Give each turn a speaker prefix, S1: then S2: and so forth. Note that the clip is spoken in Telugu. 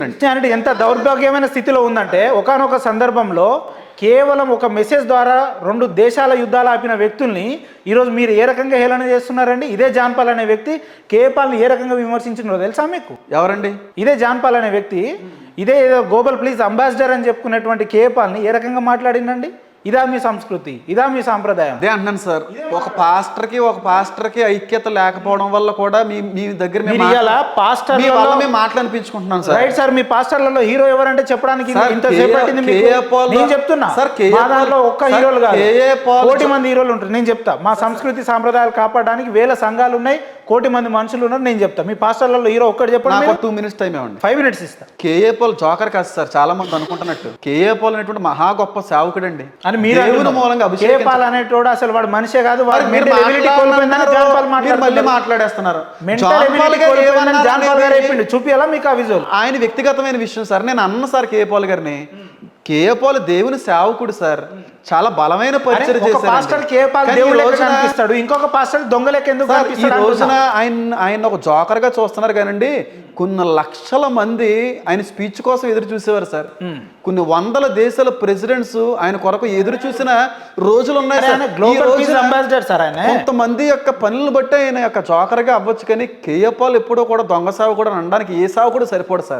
S1: క్రిస్టియానిటీ ఎంత దౌర్భాగ్యమైన స్థితిలో ఉందంటే ఒకానొక సందర్భంలో కేవలం ఒక మెసేజ్ ద్వారా 2 దేశాల యుద్ధాలు ఆపిన వ్యక్తుల్ని ఈరోజు మీరు ఏ రకంగా హేళన చేస్తున్నారండి. ఇదే జాన్ పాల్ అనే వ్యక్తి కేపాల్ని ఏ రకంగా విమర్శించినారో తెలుసా మీకు?
S2: ఎవరండి?
S1: ఇదే జాన్ పాల్ అనే వ్యక్తి ఇదే ఏదో గ్లోబల్ ప్లీజ్ అంబాసిడర్ అని చెప్పుకునేటువంటి కేపాల్ని ఏ రకంగా మాట్లాడిందండి? ఇదా మీ సంస్కృతి? ఇదా మీ సాంప్రదాయం?
S2: అదే అంటున్నాను సార్, ఒక పాస్టర్కి ఐక్యత లేకపోవడం వల్ల కూడా మీ దగ్గర మాట్లాడిపించుకుంటున్నాను సార్.
S1: రైట్ సార్, మీ పాస్టర్లలో హీరో ఎవరంటే చెప్పడానికి ఇంతసేపు పట్టింది మీకు. నేను చెప్తున్నా మా దాంట్లో ఒక్క హీరోలు కాదు, కోటి మంది హీరోలు ఉంటారు. నేను చెప్తా మా సంస్కృతి సాంప్రదాయాలు కాపాడడానికి వేల సంఘాలు ఉన్నాయి, కోటి మంది మనుషులు ఉన్నారు. నేను చెప్తా మీ పాస్టర్లలో హీరో ఒక్కటి చెప్పండి.
S2: 2 minutes టైం ఇవ్వండి.
S1: 5 minutes ఇస్తా.
S2: కేఏ పాల్ జోకర్ కాదు సార్, చాలా మంది అనుకుంటున్నట్టు. కేఏ పాల్ అనేటువంటి మహా గొప్ప సేవకుడు అండి
S1: అని మీరు మూలంగా కేపాల్ అనేటోడు అసలు వాడు మనిషే కాదు.
S2: మళ్ళీ మాట్లాడేస్తున్నారు.
S1: చూపియాలా మీకు ఆ విజువల్?
S2: ఆయన వ్యక్తిగతమైన విషయం సార్. నేను అన్న సార్ కేఏ పాల్ గారిని, కేఏ పాల్ దేవుని సేవకుడు సార్, చాలా బలమైన పరిచయం
S1: చేశాడు. ఇంకొక పాస్టర్ దొంగ లెక్క ఎందుకు
S2: ఈ రోజున ఆయన ఒక జోకర్ గా చూస్తున్నారు కానండి, కొన్ని లక్షల మంది ఆయన స్పీచ్ కోసం ఎదురు చూసేవారు సార్. కొన్ని వందల దేశాల ప్రెసిడెంట్స్ ఆయన కొరకు ఎదురు చూసిన రోజులు ఉన్నాయి సార్. కొంతమంది యొక్క పనులను బట్టి ఆయన యొక్క జోకర్ గా అవ్వచ్చు, కానీ కేఏ పాల్ ఎప్పుడో కూడా దొంగ సావు కూడా అనడానికి ఏ సావు కూడా సరిపోడు సార్.